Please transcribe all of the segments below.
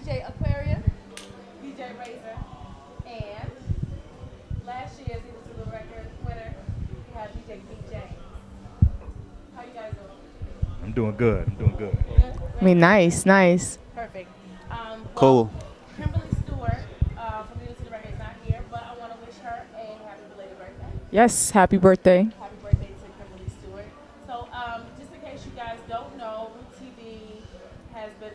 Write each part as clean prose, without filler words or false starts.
DJ Aquaria, DJ Razah, and last year's Needle to the Record winner, we have DJ King James. How you guys doing? I'm doing good. I mean, nice. Perfect. Cool. Kimberly Stewart from Needle to the Record is not here, but I want to wish her a happy belated birthday. Yes, happy birthday. Happy birthday to Kimberly Stewart. So, just in case you guys don't know, TV has been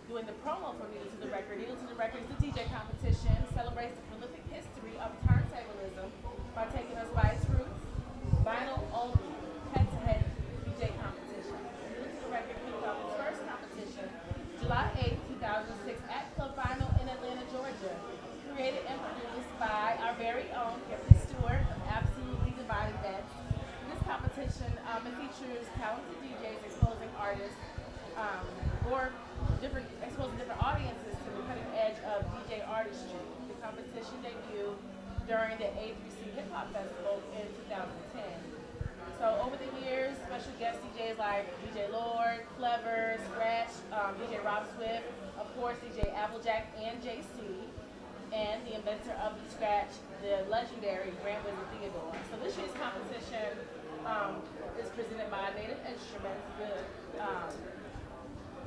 doing the promo for Needle to the Record. Needle to the Record is the DJ competition, celebrates the prolific history of turntablism by taking us by its roots, vinyl only, head-to-head DJ competition. Needle to the Record kicked off its first competition July 8, 2006 at Club Vinyl in Atlanta, Georgia. Created and produced by our very own Griffin Stewart of Absolutely Divine Events. This competition it features talented DJs exposing artists or exposing different audiences to the cutting edge of DJ artistry. The competition debuted during the A3C Hip Hop Festival in 2010. So over the years, special guest DJs like DJ Lord, Clever, Scratch, DJ Rob Swift, of course DJ Applejack and JC, and the inventor of the Scratch, the legendary Grand Wizard Theodore. So this year's competition is presented by Native Instruments.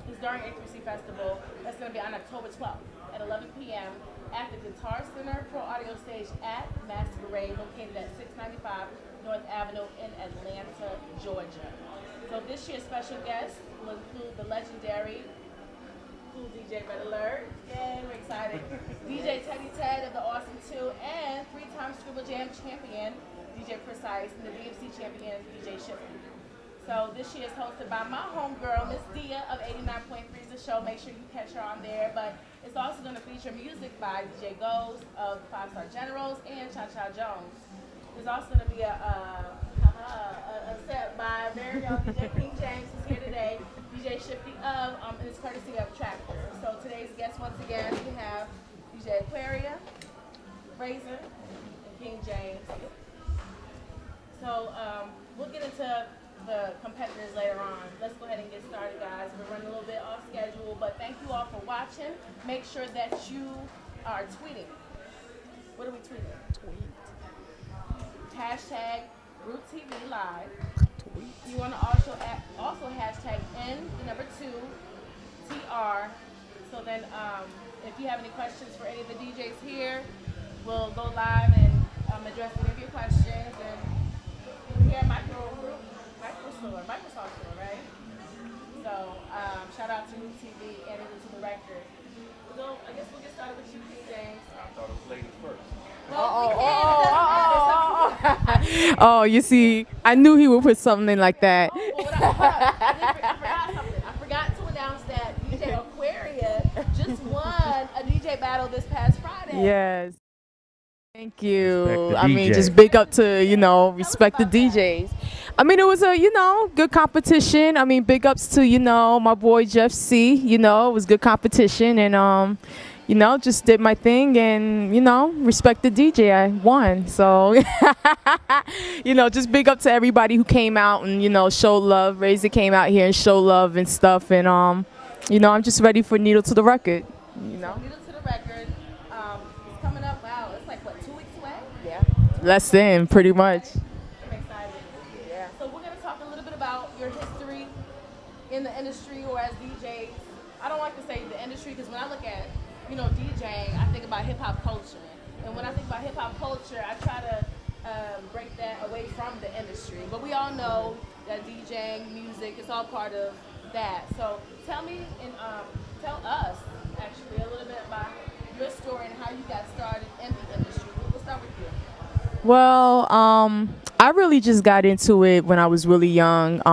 It's during A3C Festival. That's going to be on October 12th at 11 p.m. at the Guitar Center Pro Audio Stage at Masquerade, located at 695 North Avenue in Atlanta, Georgia. So this year's special guests will include the legendary DJ Red Alert, yay, we're excited, DJ Teddy Ted of the Awesome 2, and three-time Scribble Jam champion, DJ Precise, and the DMC champion, DJ Shifty. So this year is hosted by my homegirl, Miss Dia of 89.3 is the show. Make sure you catch her on there. But it's also going to feature music by DJ Goes of Five Star Generals and Cha Cha Jones. There's also going to be a set by very own DJ King James, who's here today. DJ Shifty of, and it's courtesy of Tractor. So today's guests, once again, we have DJ Aquaria, Razah, and King James. So we'll get into the competitors later on. Let's go ahead and get started, guys. We're running a little bit off schedule, but thank you all for watching. Make sure that you are tweeting. What are we tweeting? Tweet. Hashtag Root TV Live. You want to also hashtag N2TR. So then if you have any questions for any of the DJs here, we'll go live and address any of your questions. And we're here at Microsoft Store, right? So shout out to Root TV and Needle to the Record. So I guess we'll get started with you, King James. I thought it was ladies first. Oh, you see, I knew he would put something like that. I forgot to announce that DJ Aquaria just won a DJ battle this past Friday. Yes. Thank you. Respect the I mean, DJ. just big up to, respect the DJs. I mean, it was a, good competition. I mean, big ups to, my boy Jeff C. It was good competition and, just did my thing and, respect the DJ. I won. So, just big up to everybody who came out and, showed love. Razah came out here and showed love and stuff. And, I'm just ready for Needle to the Record, Needle to the Record. It's coming up. Wow, it's like, 2 weeks away? Yeah. Less than, pretty much. I'm excited. Yeah. So we're going to talk a little bit about your history in the industry or as DJs. I don't like to say the industry because when I look at DJing, I think about hip-hop culture. And when I think about hip-hop culture, I try to break that away from the industry. But we all know that DJing, music, it's all part of that. So tell me and tell us, actually, a little bit about your story and how you got started in the industry. We'll start with you. Well, I really just got into it when I was really young.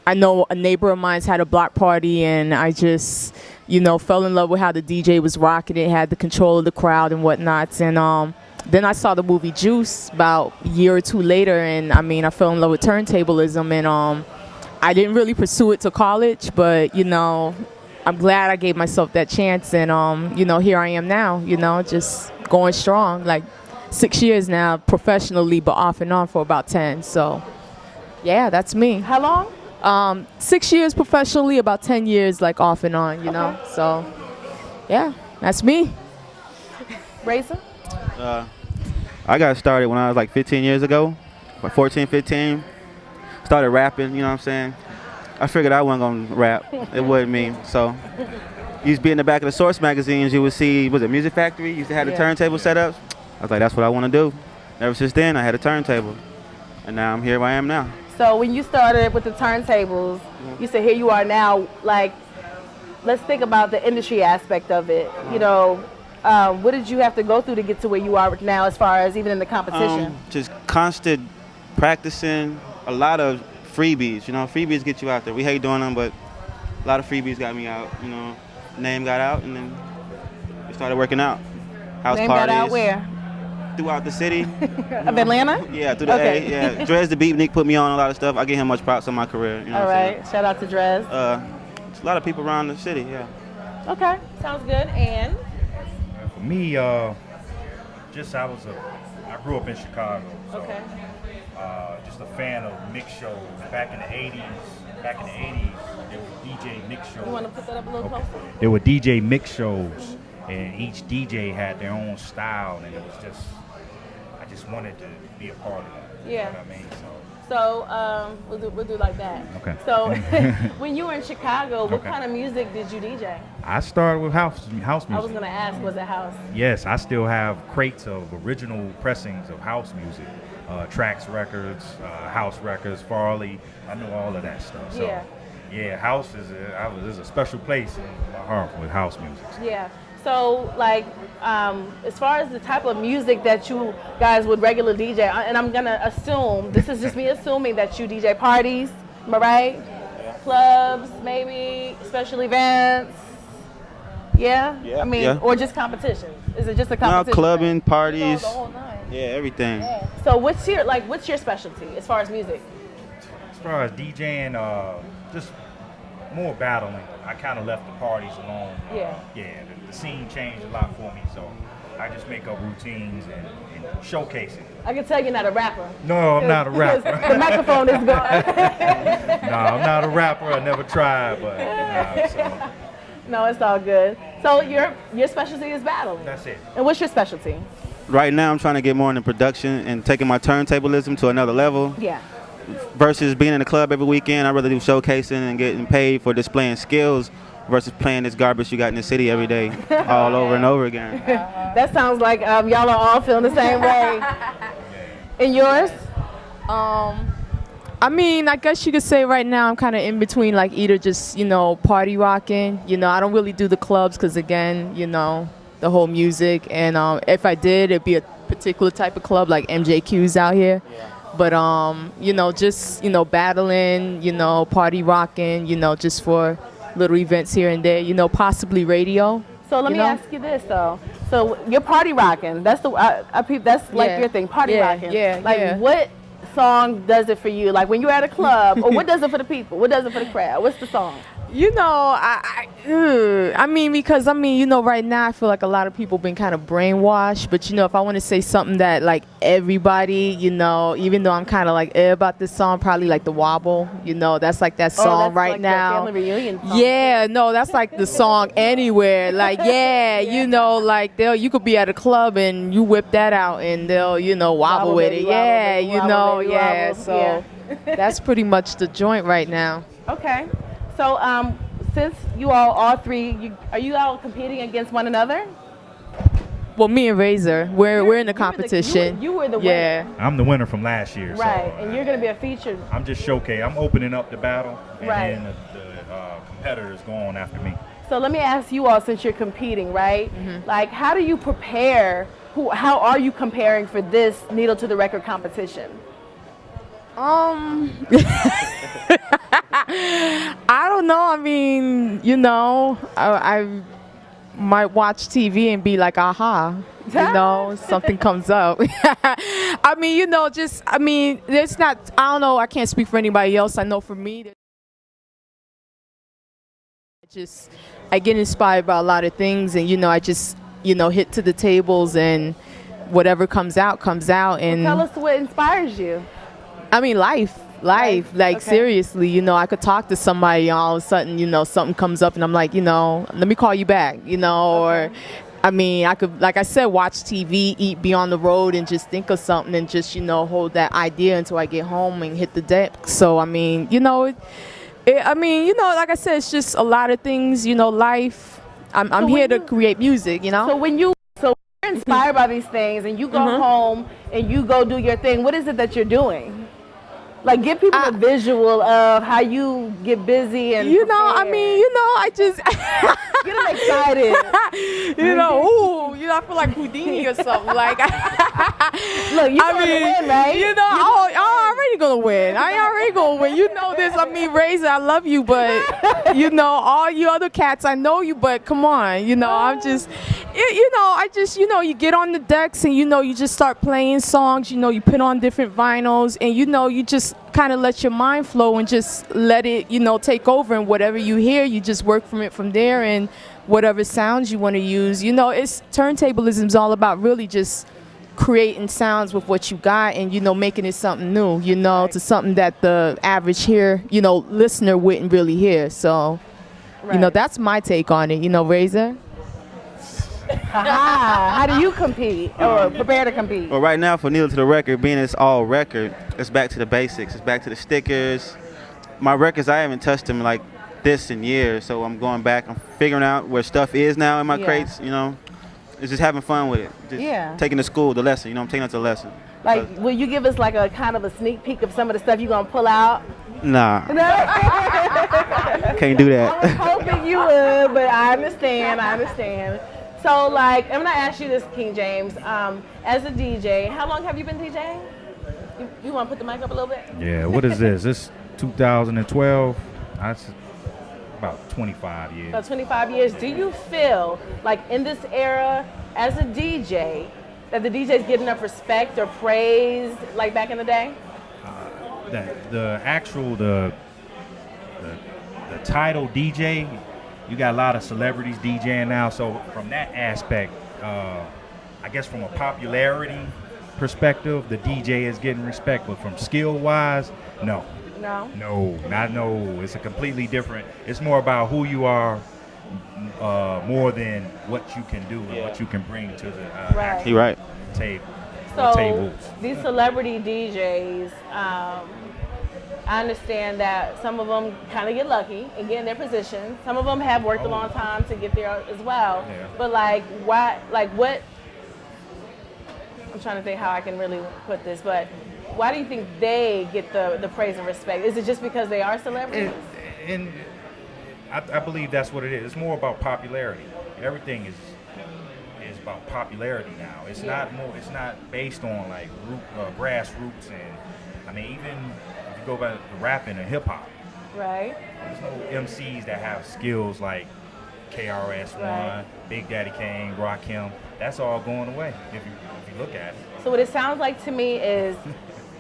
I know a neighbor of mine's had a block party, and I just, fell in love with how the DJ was rocking it, had the control of the crowd and whatnot. And then I saw the movie Juice about a year or two later, and I fell in love with turntablism, and I didn't really pursue it to college, but, I'm glad I gave myself that chance, and, here I am now, just going strong, like 6 years now professionally, but off and on for about 10. So, yeah, that's me. How long? 6 years professionally, about 10 years like off and on, Okay. So Yeah, that's me. Razah? I got started when I was like 15 years ago, like 14, 15. Started rapping, you know what I'm saying? I figured I wasn't gonna rap. It wasn't me. So, used to be in the back of the Source magazines. You would see, was it Music Factory? Used to have the turntable setups. I was like, that's what I want to do. Ever since then, I had a turntable, and now I'm here where I am now. So when you started with the turntables, you said here you are now. Like, let's think about the industry aspect of it. You know, what did you have to go through to get to where you are now, as far as even in the competition? Just constant practicing, a lot of freebies. You know, freebies get you out there. We hate doing them, but a lot of freebies got me out. You know, name got out, and then we started working out. House Name parties. got out where? Throughout the city. Of Atlanta? Yeah, through the Okay. A. Yeah, Drez the Beatnik put me on a lot of stuff. I give him much props on my career. You know All what I'm right. Shout out to Drez. saying? A lot of people around the city. Yeah. Okay. Sounds good. And For me, I grew up in Chicago. So, okay. Just a fan of mix shows. Back in the 80s, there were DJ mix shows. You want to put that up a little closer? There were DJ mix shows, and each DJ had their own style, and it was just, I just wanted to be a part of that. Yeah. You know what I mean? So we'll do like that. Okay. So when you were in Chicago, what Okay. kind of music did you DJ? I started with house music. I was gonna ask, was it house? Yes, I still have crates of original pressings of house music, Trax Records, House Records, Farley. I know all of that stuff. So, Yeah. yeah, house is a special place in my heart with house music. Yeah. So like, as far as the type of music that you guys would regular DJ, and I'm gonna assume, this is just me assuming that you DJ parties, am I right? Clubs, maybe, special events. Yeah? Yeah. I mean, Yeah. or just competitions. Is it just a Now competition? clubbing, parties. The whole nine. Yeah, everything. Yeah. So what's your specialty as far as music? As far as DJing, just more battling. I kind of left the parties alone. Yeah. Yeah, the scene changed a lot for me, so I just make up routines and showcase it. I can tell you're not a rapper. No, I'm not a rapper. The microphone is gone. No, I'm not a rapper. I never tried, but so No, it's all good. So your specialty is battling. that's it. And what's your specialty? Right now, I'm trying to get more into production and taking my turntablism to another level. Yeah. Versus being in the club every weekend, I'd rather do showcasing and getting paid for displaying skills versus playing this garbage you got in the city every day, all over and over again. That sounds like y'all are all feeling the same way. And yours? I mean, I guess you could say right now I'm kind of in between, like either just, party rocking. I don't really do the clubs because, again, the whole music. And if I did, it'd be a particular type of club like MJQ's out here. Yeah. But, just, battling, party rocking, just for little events here and there, possibly radio. So let me ask you this, though. So you're party rocking. That's that's like your thing, party rocking. Yeah, like what song does it for you? Like when you're at a club, or what does it for the people? What does it for the crowd? What's the song? Right now I feel like a lot of people been kind of brainwashed. But if I want to say something that like everybody, even though I'm kind of like about this song, probably like the Wobble. That's like that song that's right like now. That family reunion song. Yeah, no, that's like the song anywhere. Like you could be at a club and you whip that out and they'll wobble with it. Yeah, wobble. So that's pretty much the joint right now. Okay. So, since you all three, are you all competing against one another? Well, me and Razah, we're in the competition. You were the winner. Yeah. I'm the winner from last year. Right, so, and you're going to be a featured. I'm just showcasing. I'm opening up the battle, and Right. then the competitors go on after me. So let me ask you all, since you're competing, right? Mm-hmm. Like, how do you prepare? How are you preparing for this Needle to the Record competition? I don't know. I mean, I might watch TV and be like, aha, something comes up. I mean, it's not, I don't know, I can't speak for anybody else. I know for me, I get inspired by a lot of things and, I just, hit to the tables and whatever comes out. And tell us what inspires you. I mean, life. Life, like Okay. seriously, you know, I could talk to somebody and all of a sudden, you know, something comes up and I'm like, you know, let me call you back, you know, or I mean, I could, like I said, watch TV, eat, be on the road and just think of something and just, you know, hold that idea until I get home and hit the deck. So, I mean, you know, I mean, you know, like I said, it's just a lot of things, you know, life. I'm So here when to you- create music, you know? So when you're inspired by these things and you go home and you go do your thing, what is it that you're doing? Like, give people a visual of how you get busy and you know, I prepare. mean, you know, I just, Get them excited. you know, ooh, you know, I feel like Houdini or something. Like, Look, you're I going mean, to win, right? you know, I'm already gonna win. I already gonna win. You know this. I mean, Razah, I love you, but you know, all you other cats, I know you, but come on, you know, I'm just, you know, I just, you know, you get on the decks and you know, you just start playing songs. You know, you put on different vinyls, and you know, you just kind of let your mind flow and just let it, you know, take over. And whatever you hear, you just work from it from there, and whatever sounds you want to use. You know, it's turntablism is all about really just creating sounds with what you got and, you know, making it something new, you know, to something that the average you know, listener wouldn't really hear. So, you know, that's my take on it, you know, Razah. How do you compete or prepare to compete? Well, right now, for Needle to the Record, being it's all record, it's back to the basics. It's back to the stickers. My records, I haven't touched them like this in years, so I'm going back. I'm figuring out where stuff is now in my crates, you know. It's just having fun with it. Just taking to school, the lesson, you know, I'm taking it to the lesson. Like, will you give us like a kind of a sneak peek of some of the stuff you're going to pull out? Nah, No? can't do I was that. hoping you would, but I understand. So, like, I'm gonna ask you this, King James. As a DJ, how long have you been DJing? You want to put the mic up a little bit? Yeah, what is this? This 2012. That's about 25 years. About 25 years. Do you feel like in this era, as a DJ, that the DJs get enough respect or praise like back in the day? The title DJ, you got a lot of celebrities DJing now. So from that aspect, I guess from a popularity perspective, the DJ is getting respect. But from skill wise, no. No. It's a completely different. It's more about who you are, more than what you can do and what you can bring to the Right. You're right. table. So tables. these celebrity DJs, I understand that some of them kind of get lucky and get in their position. Some of them have worked a long time to get there as well. Yeah. But like, why? Like, what? I'm trying to think how I can really put this, but why do you think they get the praise and respect? Is it just because they are celebrities? And I believe that's what it is. It's more about popularity. Everything is about popularity now. It's not based on like grassroots, and I mean, even if you go back to rapping and hip hop, Right. there's no MCs that have skills like KRS-One, Right. Big Daddy Kane, Rakim. That's all going away if you look at it. So what it sounds like to me is,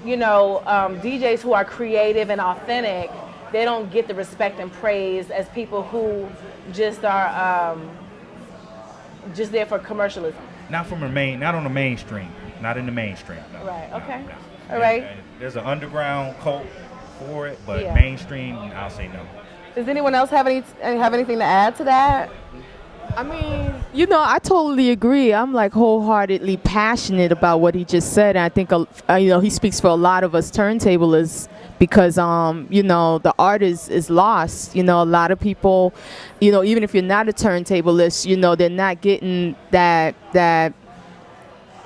you know, DJs who are creative and authentic, they don't get the respect and praise as people who just are just there for commercialism. Not on the mainstream. Not in the mainstream. No, Right, okay. No. All right. And there's an underground cult for it, but Yeah. mainstream, I'll say no. Does anyone else have anything to add to that? I mean, you know, I totally agree. I'm like wholeheartedly passionate about what he just said. And I think, you know, he speaks for a lot of us turntablists because, you know, the art is lost. You know, a lot of people, you know, even if you're not a turntablist, you know, they're not getting that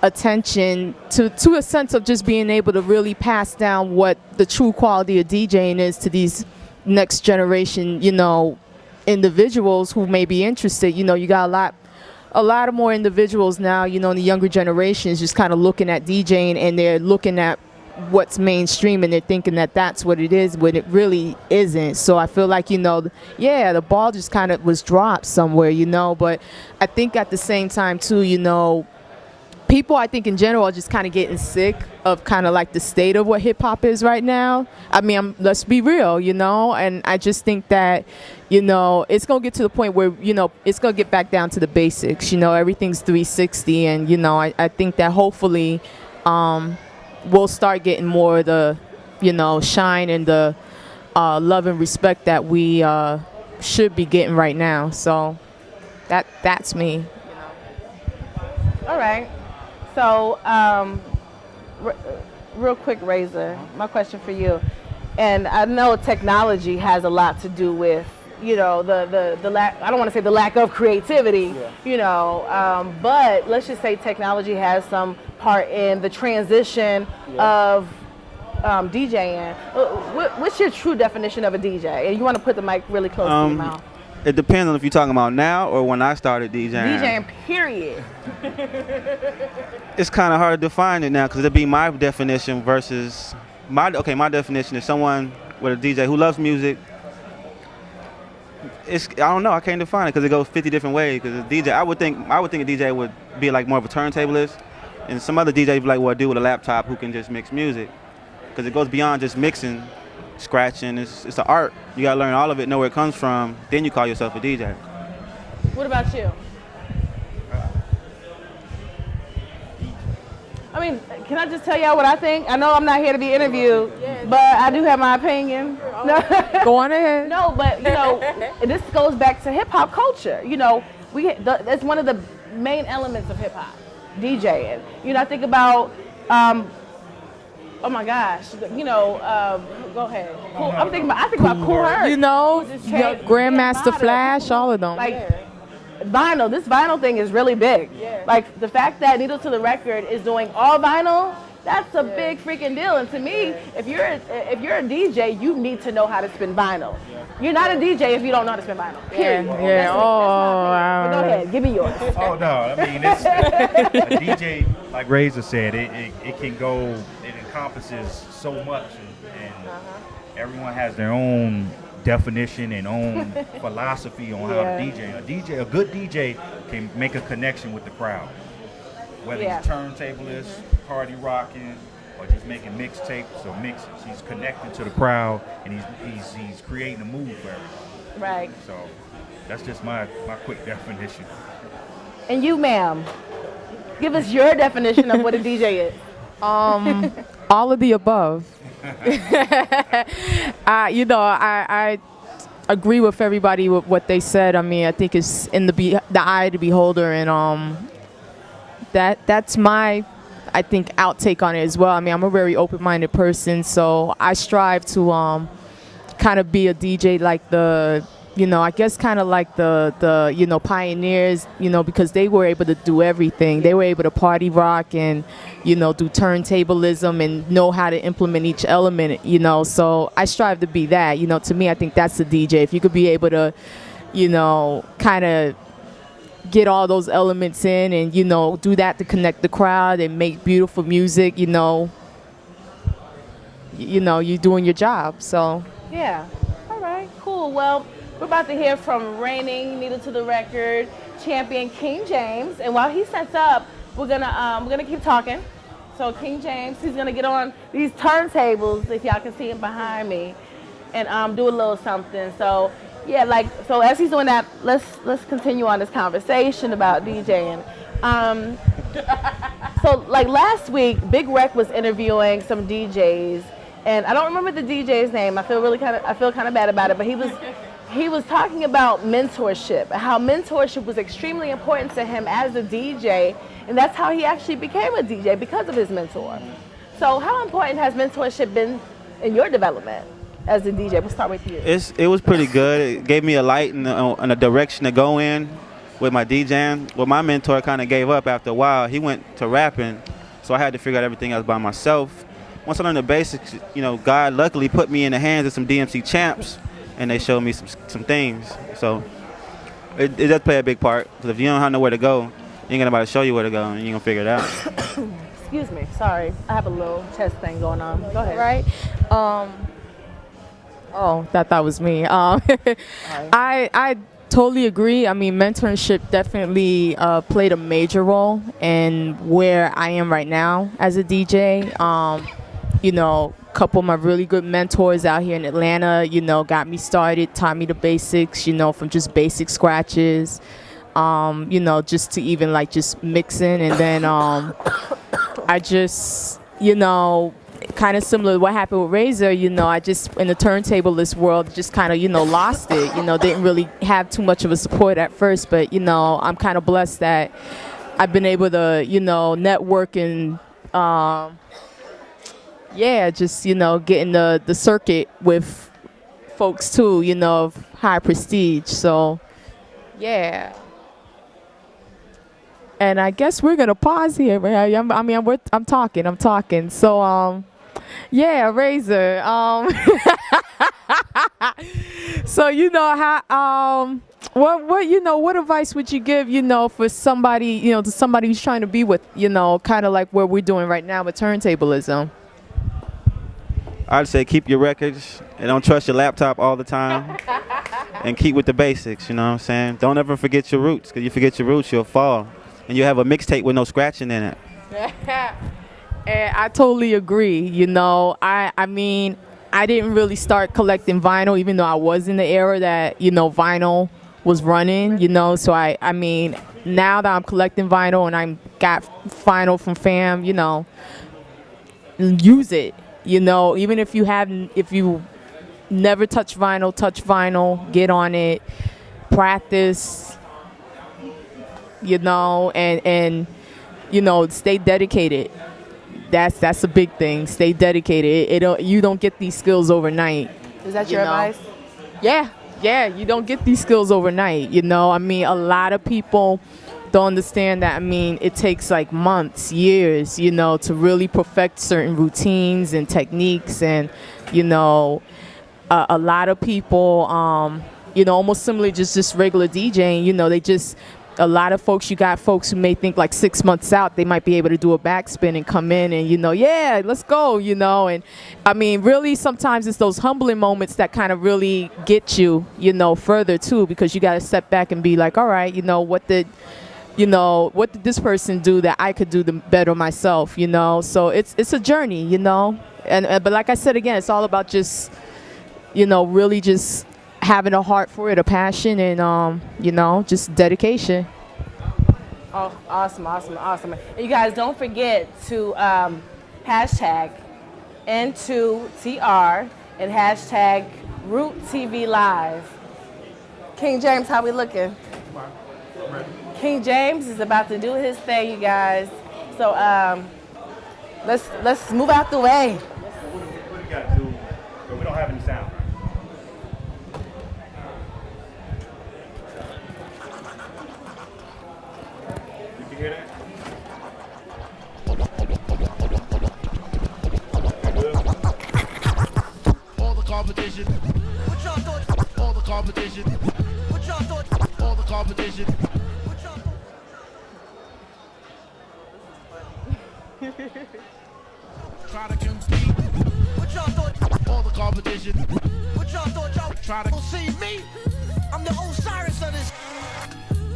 attention to a sense of just being able to really pass down what the true quality of DJing is to these next generation, you know, individuals who may be interested. You know, you got a lot of more individuals now, you know, in the younger generations just kind of looking at DJing, and they're looking at what's mainstream and they're thinking that that's what it is, when it really isn't. So I feel like, you know, the ball just kind of was dropped somewhere, you know. But I think at the same time too, you know, people, I think in general, are just kind of getting sick of kind of like the state of what hip hop is right now. I mean, let's be real, you know, and I just think that, you know, it's going to get to the point where, you know, it's going to get back down to the basics. You know, everything's 360. And, you know, I think that hopefully we'll start getting more of the shine and the love and respect that we should be getting right now. So that's me. All right. So, real quick, Razah, my question for you, and I know technology has a lot to do with, the lack. I don't want to say the lack of creativity, but let's just say technology has some part in the transition of DJing. What's your true definition of a DJ? And you want to put the mic really close to your mouth. It depends on if you're talking about now or when I started DJing. DJing, period. It's kind of hard to define it now because it'd be my definition versus my definition is someone with a DJ who loves music. I don't know. I can't define it because it goes 50 different ways. Because a DJ, I would think a DJ would be like more of a turntablist, and some other DJs be like what I do with a laptop who can just mix music. Because it goes beyond just mixing, scratching. It's an art. You gotta learn all of it, know where it comes from. Then you call yourself a DJ. What about you? I mean, can I just tell y'all what I think? I know I'm not here to be interviewed, but I do have my opinion. Go on ahead. No, but this goes back to hip hop culture. That's one of the main elements of hip hop, DJing. I think about. Oh my gosh! Go ahead. Cool. I think about Cool Herc. Grandmaster Flash, all of them. Vinyl. This vinyl thing is really big. Yeah. Like the fact that Needle to the Record is doing all vinyl, that's a big freaking deal. And to me, if you're a DJ, you need to know how to spin vinyl. Yeah. You're not a DJ if you don't know how to spin vinyl. Period. Yeah. But go ahead, give me yours. Oh no, I mean it's a DJ, like Razah said, it can go, it encompasses so much, and everyone has their own definition and own philosophy on how to DJ. A good DJ can make a connection with the crowd, whether he's turntablist, party rocking, or just making mixtapes or mixes. He's connecting to the crowd, and he's creating a mood for everybody. Right. So that's just my quick definition. And you, ma'am, give us your definition of what a DJ is. All of the above. I agree with everybody with what they said. I mean, I think it's in the eye of the beholder, and that's my, I think, outtake on it as well. I mean, I'm a very open-minded person, so I strive to kind of be a DJ like the, I guess kind of like the pioneers, because they were able to do everything. They were able to party rock and, do turntablism and know how to implement each element, So I strive to be that. To me, I think that's the DJ. If you could be able to, kind of get all those elements in and, do that to connect the crowd and make beautiful music, you're doing your job. So. Yeah. All right, cool. Well, we're about to hear from reigning Needle to the Record champion King James, and while he sets up, we're gonna keep talking. So King James, he's gonna get on these turntables, if y'all can see him behind me, and do a little something. So so as he's doing that, let's continue on this conversation about DJing. So last week, Big Rec was interviewing some DJs, and I don't remember the DJ's name. I feel kind of bad about it, but he was talking about mentorship, how mentorship was extremely important to him as a DJ, and that's how he actually became a DJ, because of his mentor. So how important has mentorship been in your development as a DJ? We'll start with you. It was pretty good. It gave me a light and a direction to go in with my DJing. Well, my mentor kind of gave up after a while. He went to rapping, so I had to figure out everything else by myself. Once I learned the basics, God luckily put me in the hands of some DMC champs, and they showed me some things. So it does play a big part, because if you don't know where to go, you ain't got nobody to show you where to go, and you're going to figure it out. Excuse me, sorry. I have a little chest thing going on. Go ahead. Right. That was me. I totally agree. I mean, mentorship definitely played a major role in where I am right now as a DJ. Couple of my really good mentors out here in Atlanta, got me started, taught me the basics, from just basic scratches, just to even just mixing. And then I just, kind of similar to what happened with Razah, you know, I just, in the turntablist world, just kind of, you know, lost it, you know, didn't really have too much of a support at first, but, you know, I'm kind of blessed that I've been able to, you know, network and, yeah, just, you know, getting the circuit with folks too, you know, of high prestige. So, yeah. And I guess we're gonna pause here. I'm talking. So, yeah, Razah. So you know how what advice would you give, you know, for somebody, you know, to somebody who's trying to be with, you know, kind of like what we're doing right now with turntablism? I'd say keep your records and don't trust your laptop all the time. And keep with the basics, you know what I'm saying? Don't ever forget your roots, because you forget your roots, you'll fall. And you have a mixtape with no scratching in it. And I totally agree. You know, I mean, I didn't really start collecting vinyl, even though I was in the era that, you know, vinyl was running, you know. So I mean, now that I'm collecting vinyl and I got vinyl from fam, you know, use it. You know, even if you never touch vinyl, get on it, practice, you know, and you know, stay dedicated. That's a big thing. Stay dedicated. You don't get these skills overnight. Is that your advice? Yeah, you don't get these skills overnight, you know. I mean, a lot of people don't understand that. I mean, it takes like months, years, you know, to really perfect certain routines and techniques. And, you know, a lot of people, you know, almost similarly just regular DJing, you know, a lot of folks, you got folks who may think like 6 months out, they might be able to do a backspin and come in and, you know, yeah, let's go, you know. And I mean, really, sometimes it's those humbling moments that kind of really get you, you know, further too, because you got to step back and be like, all right, you know, what did this person do that I could do better myself, you know? So it's a journey, you know? But like I said, again, it's all about just, you know, really just having a heart for it, a passion, and, you know, just dedication. Oh, awesome. And you guys don't forget to hashtag N2TR and hashtag Root TV Live. King James, how we looking? King James is about to do his thing, you guys. So let's move out the way. What we got to do? We don't have any sound. You can hear that? All the competition. What y'all thought? All the competition. What y'all thought? All the competition. What y'all thought? Try to compete. What y'all thought? All the competition. What y'all thought? Y'all try to see me? I'm the Osiris of this.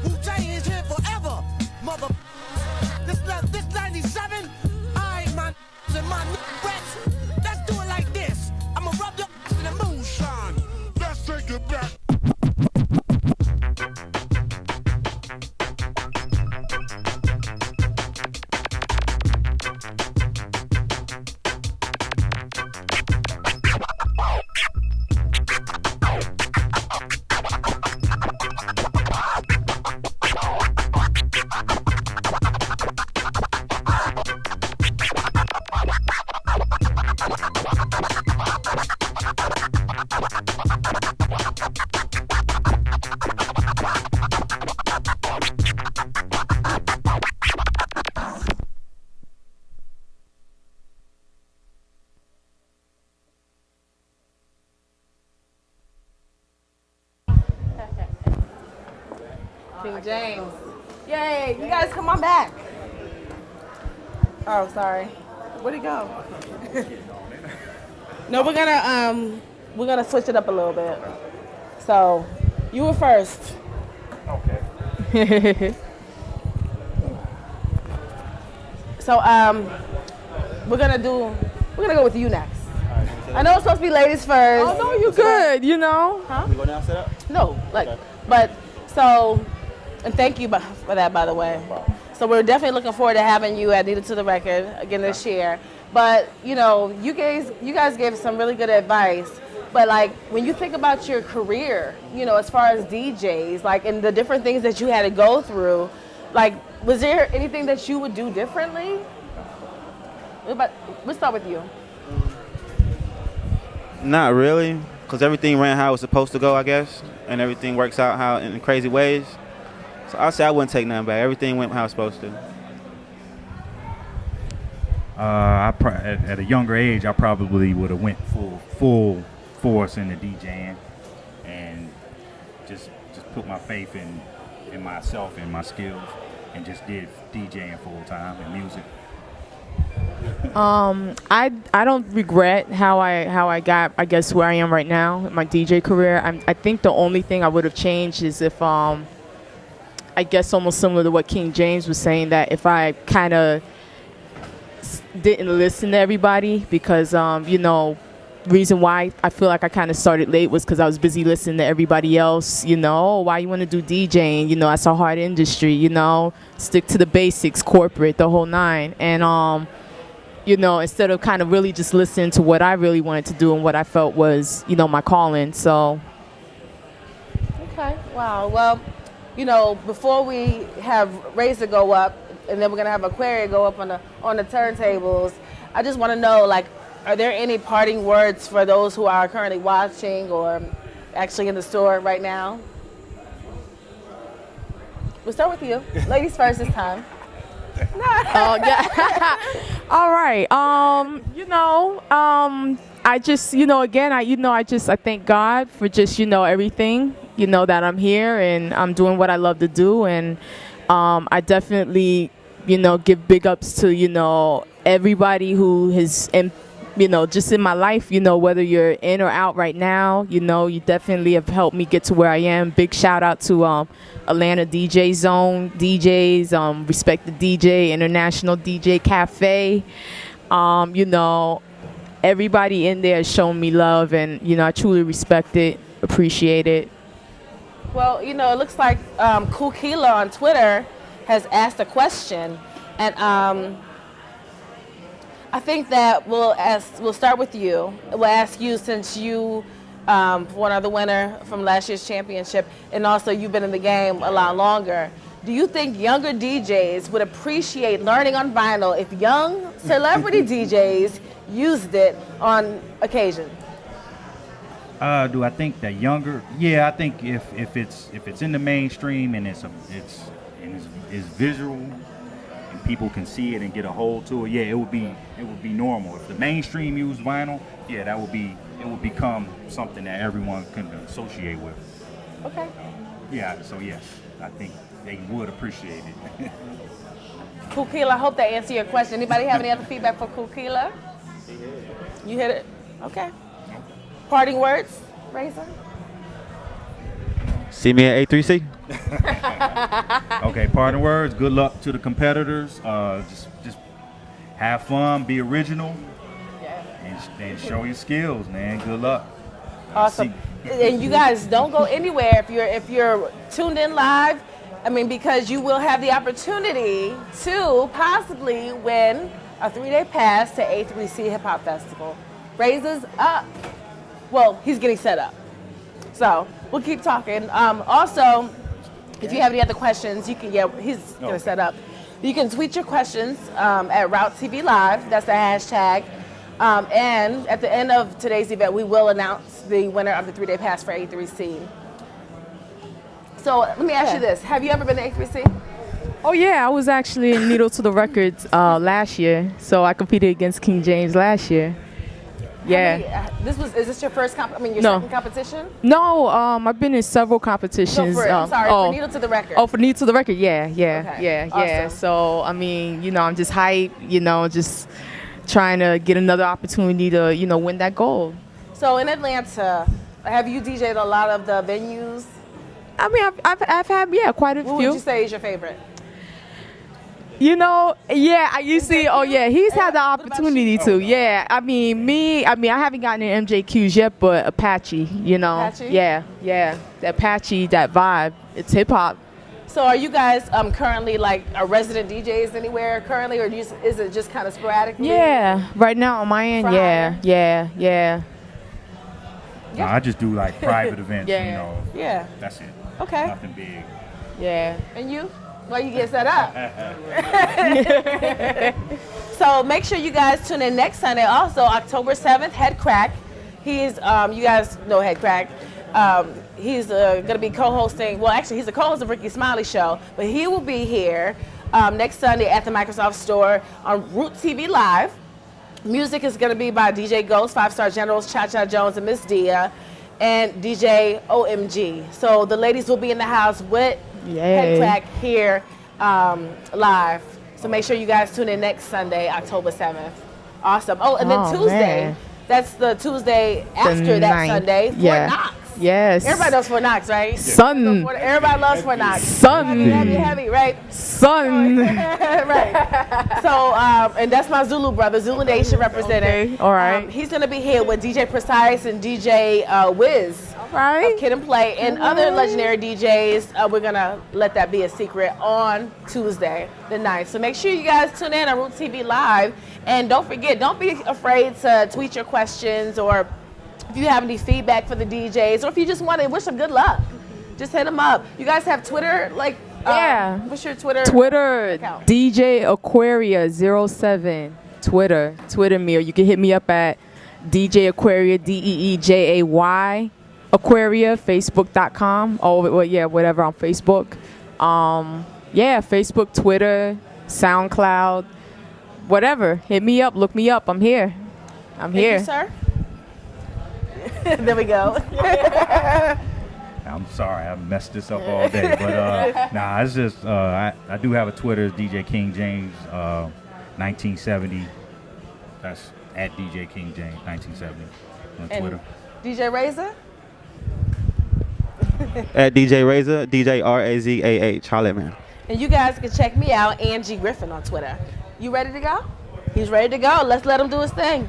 Wu-Tang is here forever, mother. This 97. I ain't my and my rats. Let's do it like this. I'ma rub your in the moonshine. Let's take it back. King James. Yay, you guys come on back. Oh, sorry. Where'd he go? No, we're gonna switch it up a little bit. So, you were first. Okay. So, we're gonna go with you next. I know it's supposed to be ladies first. Oh, no, you good, you know? Huh? We go down, set up? No, like, Okay. but so, and thank you for that, by the way. So we're definitely looking forward to having you at Needed to the Record again this year. But you know, you guys gave some really good advice. But like when you think about your career, you know, as far as DJs, like and the different things that you had to go through, like was there anything that you would do differently? Let's start with you. Not really, because everything ran how it was supposed to go, I guess, and everything works out how in crazy ways. So I'll say I wouldn't take nothing back. Everything went how it's supposed to. At a younger age, I probably would have went full force into DJing, and just put my faith in myself and my skills, and just did DJing full time and music. I don't regret how I got, I guess, where I am right now in my DJ career. I think the only thing I would have changed is if I guess almost similar to what King James was saying, that if I kind of didn't listen to everybody, because you know, reason why I feel like I kind of started late was because I was busy listening to everybody else. You know, oh, why you want to do DJing? You know, that's a hard industry. You know, stick to the basics, corporate, the whole nine. And you know, instead of kind of really just listening to what I really wanted to do and what I felt was, you know, my calling. So. Okay. Wow. Well, you know, before we have Razah go up, and then we're gonna have Aquaria go up on the turntables, I just want to know, like, are there any parting words for those who are currently watching or actually in the store right now? We'll start with you. Ladies first this time. Oh yeah. All right. You know, I just, you know, again, I thank God for just, you know, everything, you know, that I'm here and I'm doing what I love to do. And I definitely, you know, give big ups to, you know, everybody who has, you know, just in my life, you know, whether you're in or out right now, you know, you definitely have helped me get to where I am. Big shout out to Atlanta DJ Zone DJs, Respect the DJ, International DJ Cafe. You know, everybody in there has shown me love, and, you know, I truly respect it, appreciate it. Well, you know, it looks like Kukila on Twitter has asked a question, and I think that we'll start with you. We'll ask you, since you one other winner from last year's championship, and also you've been in the game a lot longer. Do you think younger DJs would appreciate learning on vinyl if young celebrity DJs used it on occasion? Do I think that younger? Yeah, I think if it's in the mainstream and it's visual and people can see it and get a hold to it, yeah, it would be normal. If the mainstream used vinyl, yeah, it would become something that everyone can associate with. Okay. Yeah, so yes, I think they would appreciate it. Kukila, I hope that answered your question. Anybody have any other feedback for Kukila? You hit it? Okay. Parting words, Razah? See me at A3C. Okay, parting words. Good luck to the competitors. Just have fun, be original, and show your skills, man. Good luck. Awesome. And you guys don't go anywhere if you're tuned in live. I mean, because you will have the opportunity to possibly win a 3-day pass to A3C Hip Hop Festival. Razah's up. Well, he's getting set up. So we'll keep talking. Also, if you have any other questions, you can, he's going to set up. You can tweet your questions at Route TV Live. That's the hashtag. And at the end of today's event, we will announce the winner of the 3-day pass for A3C. So let me ask you this. Have you ever been to A3C? Oh, yeah. I was actually in Needle to the Records last year. So I competed against King James last year. Yeah. Is this your first second competition? No, I've been in several competitions. No, for Needle to the Record. Oh, for Needle to the Record, yeah. Okay. Yeah. Awesome. So, I mean, you know, I'm just hyped, you know, just trying to get another opportunity to, you know, win that gold. So in Atlanta, have you DJ'd a lot of the venues? I mean, I've had, quite a few. What would you say is your favorite? You know, yeah, he's had the opportunity to. Yeah, I haven't gotten in MJQs yet, but Apache, you know. Apache? Yeah, the Apache, that vibe, it's hip hop. So are you guys currently like a resident DJs anywhere currently, or is it just kind of sporadic? Yeah, right now on my end, Friday. yeah. No, I just do like private events, Yeah. you know. Yeah. That's it. Okay. Nothing big. Yeah. And you? Well, you get set up. So make sure you guys tune in next Sunday. Also, October 7th, Head Crack. He's, you guys know Head Crack. He's going to be co-hosting, well, actually, he's a co-host of Ricky Smiley Show, but he will be here next Sunday at the Microsoft Store on Root TV Live. Music is going to be by DJ Ghost, 5-Star Generals, Cha Cha Jones, and Miss Dia, and DJ OMG. So the ladies will be in the house with Head Crack here live. So make sure you guys tune in next Sunday, October 7th. Awesome. Oh, and then Tuesday. Man. That's the Tuesday after that 9th. Sunday. Fort Yeah. Knox. Yes. Everybody knows Fort Knox, right? Sun. Everybody loves Fort Knox. Sun. Heavy, right? Sun. Right. So, and that's my Zulu brother, Zulu Nation representative. Okay, all right. He's going to be here with DJ Precise and DJ Wiz. Right. Of Kid and Play and other legendary DJs. We're going to let that be a secret on Tuesday, the 9th. So make sure you guys tune in on Root TV Live. And don't forget, don't be afraid to tweet your questions, or if you have any feedback for the DJs, or if you just want to wish them good luck, just hit them up. You guys have Twitter? Like, Yeah. What's your Twitter? Twitter, account? DJ Aquaria 07. Twitter me, or you can hit me up at DJ Aquaria, DEEJAY Aquaria, Facebook.com. Oh, well, yeah, whatever on Facebook. Yeah, Facebook, Twitter, SoundCloud, whatever. Hit me up, look me up. I'm here. Thank you, sir. There we go. I'm sorry, I messed this up all day, but nah, it's just I do have a Twitter, DJ King James 1970. That's at DJ King James 1970 on And Twitter. DJ Razah? At DJ Razah, DJ RAZAH. Holla at man. And you guys can check me out, Angie Griffin, on Twitter. You ready to go? He's ready to go. Let's let him do his thing.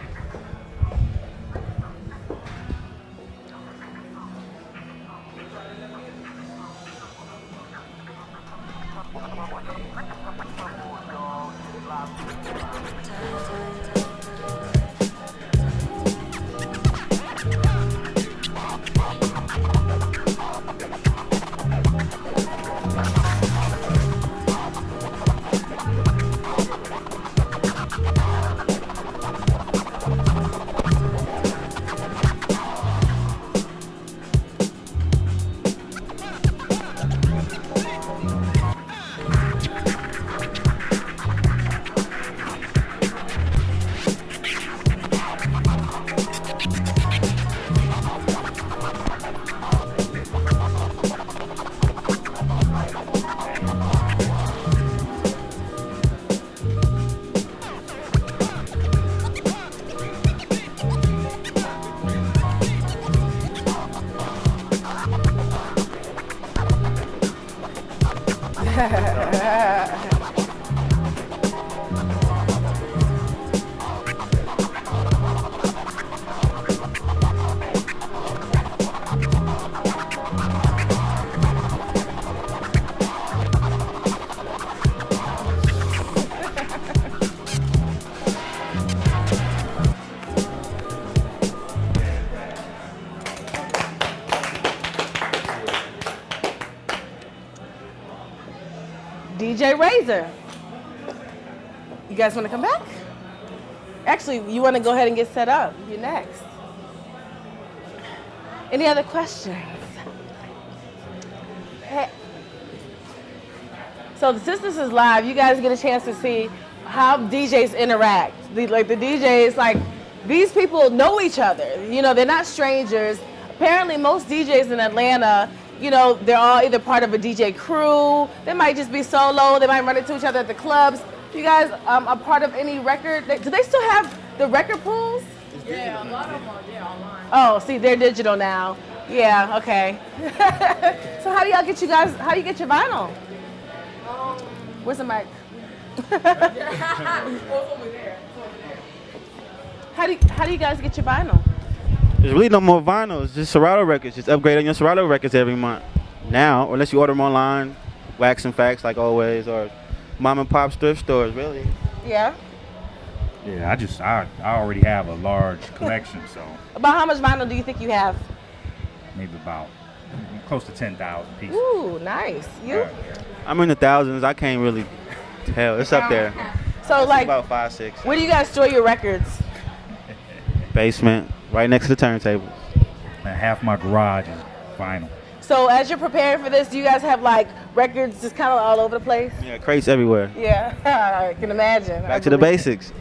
DJ Razah. You guys want to come back? Actually, you want to go ahead and get set up. You're next. Any other questions? Hey. So since this is live, you guys get a chance to see how DJs interact. The DJs, like, these people know each other. You know, they're not strangers. Apparently, most DJs in Atlanta, you know, they're all either part of a DJ crew. They might just be solo. They might run into each other at the clubs. You guys are part of any record? Do they still have the record pools? Yeah, a lot of them are there online. Oh, see, they're digital now. Yeah, okay. So how do you get your vinyl? Where's the mic? How do you guys get your vinyl? There's really no more vinyls, just Serato records. Just upgrade on your Serato records every month. Now, unless you order them online, Wax and Facts, like always, or mom and pop thrift stores, really. Yeah. Yeah, I already have a large collection, so About how much vinyl do you think you have? maybe about close to 10,000 pieces. Ooh, nice. You? I'm in the thousands. I can't really tell. It's up there. So It's like, about 5, 6. where do you guys store your records? Basement, right next to the turntables. And half my garage is vinyl. So as you're preparing for this, do you guys have like records just kind of all over the place? Yeah, crates everywhere. Yeah, I can imagine. Back to the basics.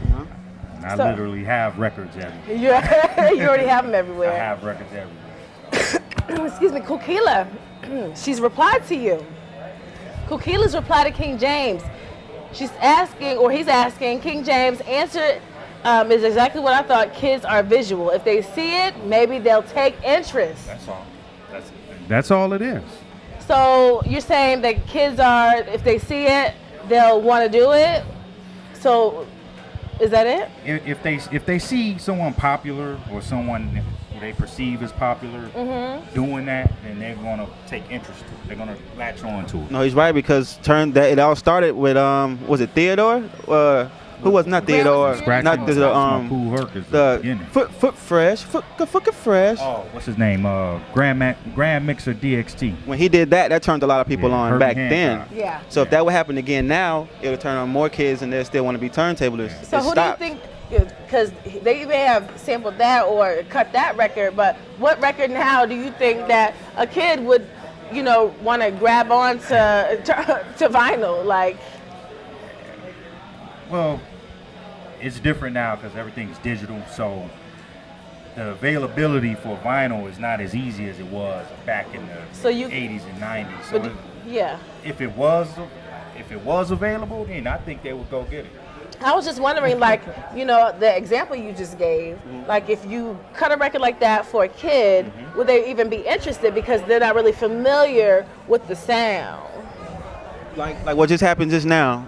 I So- literally have records everywhere. Yeah, you already have them I everywhere. have records everywhere. Excuse me, Kukila. She's replied to you. Kukila's reply to King James. She's asking, or he's asking, King James, answer is exactly what I thought. Kids are visual. If they see it, maybe they'll take interest. That's all. That's all it is. So you're saying that kids are, if they see it, they'll want to do it? So is that it? If they see someone popular or someone who they perceive as popular doing that, then they're gonna take interest to it. They're gonna latch on to it. No, he's right because it all started with was it Theodore? Who was not Theodore? Scratching Not on the my cool Herc is the the beginning. foot fresh, foot fresh. Oh, what's his name? Grand Mixer DXT. When he did that, that turned a lot of people Yeah, on Herbie back Hancock. then. Yeah. So if that would happen again now, it would turn on more kids and they still want to be turntablists. So It who stopped. do you think, because they may have sampled that or cut that record, but what record now do you think that a kid would, want to grab on to vinyl? Like, Well, it's different now because everything's digital, so the availability for vinyl is not as easy as it was back in the So you- 80s and 90s. So but, yeah. if it was available, then I think they would go get it. I was just wondering, like, the example you just gave, like if you cut a record like that for a kid, would they even be interested because they're not really familiar with the sound? Like what just happened just now.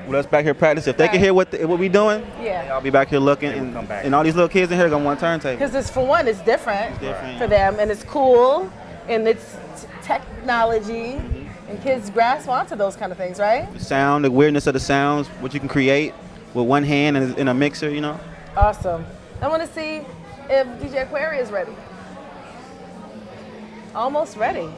With us back here practicing. If they can hear what we doing, Yeah. I'll be back here looking, They will come back. and all these little kids in here gonna want turntable. Because it's, for one, it's different, different. for them, and it's cool, and it's technology, and kids grasp onto those kind of things, right? The sound, the weirdness of the sounds, what you can create with one hand and in a mixer, Awesome. I want to see if DJ Aquaria is ready. Almost ready.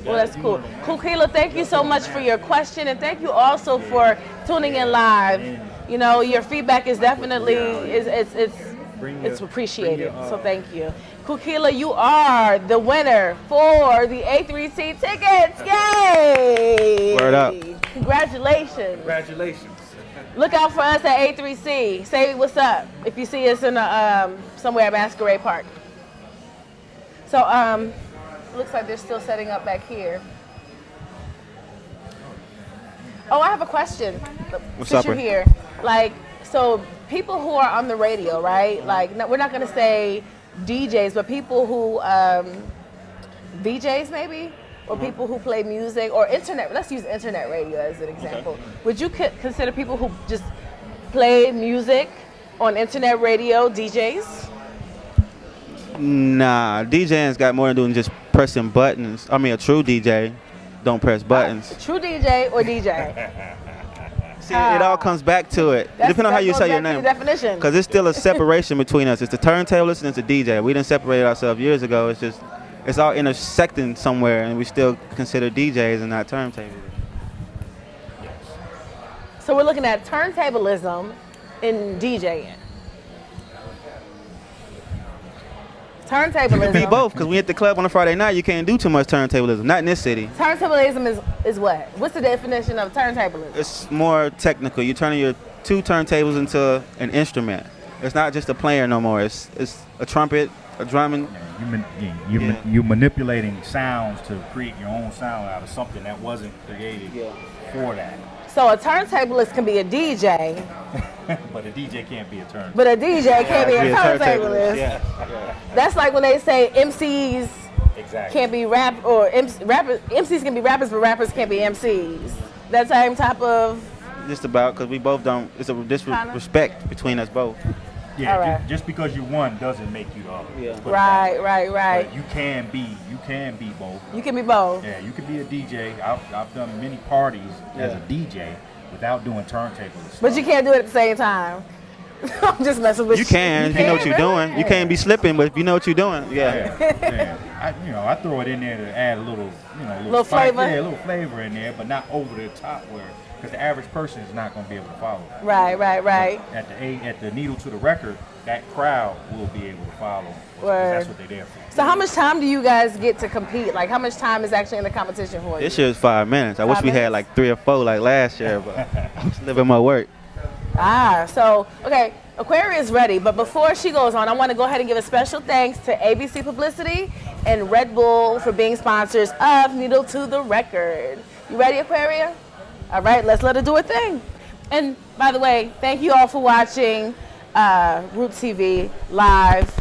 Well, that's cool. Kukila, thank you so much for your question, and thank you also for tuning in live. Your feedback is definitely it's appreciated. So thank you. Kukila, you are the winner for the A3C tickets. Yay! Word up. Congratulations. Congratulations. Look out for us at A3C. Say what's up if you see us in somewhere at Masquerade Park. So looks like they're still setting up back here. Oh, I have a question. What's Since up, you're Ray? here, so people who are on the radio, right? We're not gonna say DJs, but people who VJs maybe, or people who play music or internet. Let's use internet radio as an example. Okay. Would you consider people who just play music on internet radio DJs? Nah, DJing's got more to do than just pressing buttons. I mean, a true DJ don't press buttons. True DJ or DJ? See, it all comes back to it. Depending on how you say your name. Definition. Because it's still a separation between us. It's the turntablist and it's the DJ. We didn't separate ourselves years ago. It's all intersecting somewhere, and we still consider DJs and not turntablists. So we're looking at turntablism in DJing. Turntablism. You can be both, because we hit the club on a Friday night, you can't do too much turntablism. Not in this city. Turntablism is what? What's the definition of turntablism? It's more technical. You're turning your two turntables into an instrument. It's not just a player no more. It's a trumpet, a drumming. You're manipulating sounds to create your own sound out of something that wasn't created for that. So a turntablist can be a DJ, But a DJ can't be a turntable. but a DJ can't be a turntablist. Yeah. That's like when they say MCs Exactly. can't be MCs can be rappers, but rappers can't be MCs. That same type of. Just about, because we both don't. It's a disrespect between us both. Yeah, All right. just because you won doesn't make you the other. Yeah. Put it that way. Right. But you can be both. You can be both. Yeah, you could be a DJ. I've done many parties as a DJ without doing turntables. But you can't do it at the same time. I'm just messing with you. You can if you know what you're really? doing. You can't be slipping, but if you know what you're doing, yeah. I throw it in there to add a little, Little spice. flavor? Yeah, a little flavor in there, but not over the top because the average person is not going to be able to follow that. Right. At the needle to the record, that crowd will be able to follow. 'Cause Word. that's what they're there for. So how much time do you guys get to compete? Like how much time is actually in the competition for you? This year's 5 minutes. I wish 5 we had minutes? like 3 or 4 like last year, but I'm just living my work. So, okay, Aquaria is ready, but before she goes on, I want to go ahead and give a special thanks to ABC Publicity and Red Bull for being sponsors of Needle to the Record. You ready, Aquaria? All right, let's let her do her thing. And by the way, thank you all for watching Root TV live.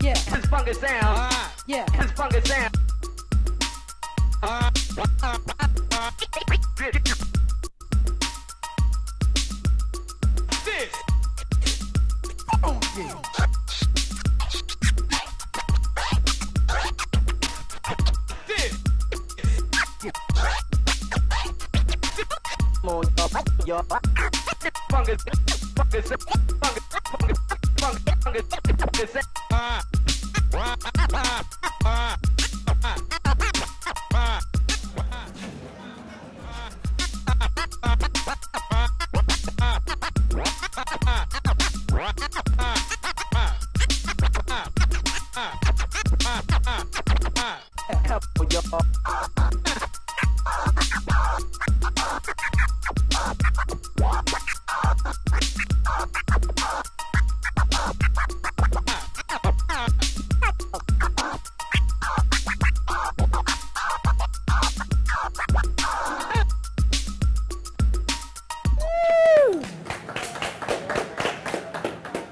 His funky sound. Yeah, his funky sound. This. Oh, yeah. This. Come on, y'all. Funky, funky, funky sound.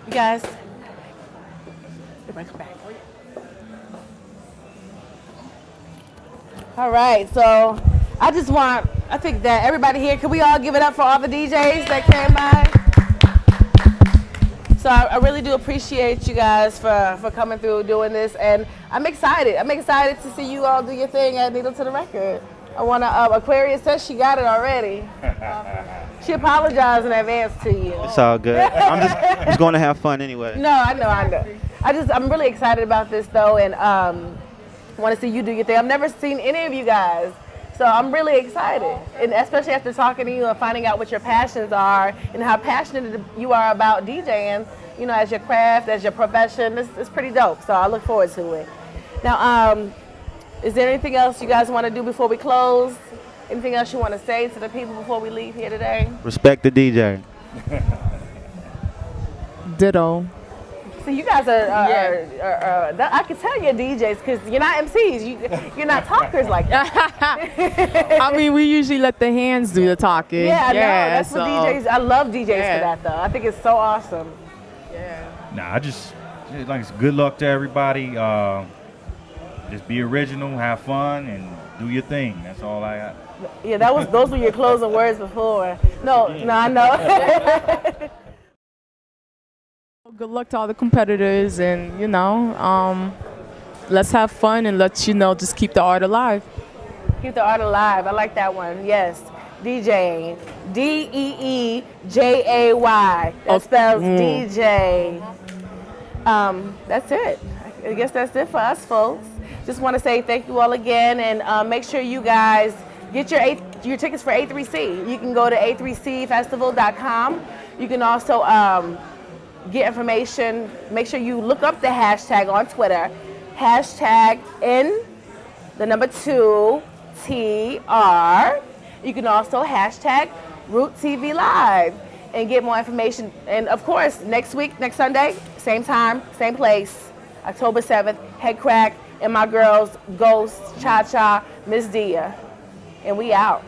You guys, come back. All right, so I think that everybody here, can we all give it up for all the DJs that came by? So I really do appreciate you guys for coming through doing this, and I'm excited. I'm excited to see you all do your thing at Needle to the Record. I want to, Aquaria says she got it already. She apologized in advance to you. It's all good. I'm just going to have fun anyway. No, I know. I'm really excited about this though, and want to see you do your thing. I've never seen any of you guys, so I'm really excited, and especially after talking to you and finding out what your passions are and how passionate you are about DJing. As your craft, as your profession, it's pretty dope. So I look forward to it. Now, is there anything else you guys want to do before we close? Anything else you want to say to the people before we leave here today? Respect the DJ. Ditto. So you guys are I can tell you're DJs because you're not MCs. You're not talkers like that. I mean, we usually let the hands do the talking. Yeah, I know. That's so, what DJs. I love DJs Yeah. for that though. I think it's so awesome. Nah, I just like good luck to everybody. Just be original, have fun, and do your thing. That's all I got. Yeah, those were your closing words before. No, I know. Good luck to all the competitors, and let's have fun and just keep the art alive. Keep the art alive. I like that one. Yes. DJing. DEEJAY. That spells DJ. That's it. I guess that's it for us, folks. Just want to say thank you all again, and make sure you guys get your tickets for A3C. You can go to a3cfestival.com. You can also get information. Make sure you look up the hashtag on Twitter. Hashtag N2TR. You can also hashtag Root TV Live and get more information. And of course, next Sunday, same time, same place, October 7th, Head Crack and my girls, Ghost, Cha Cha, Miss Dia. And we out.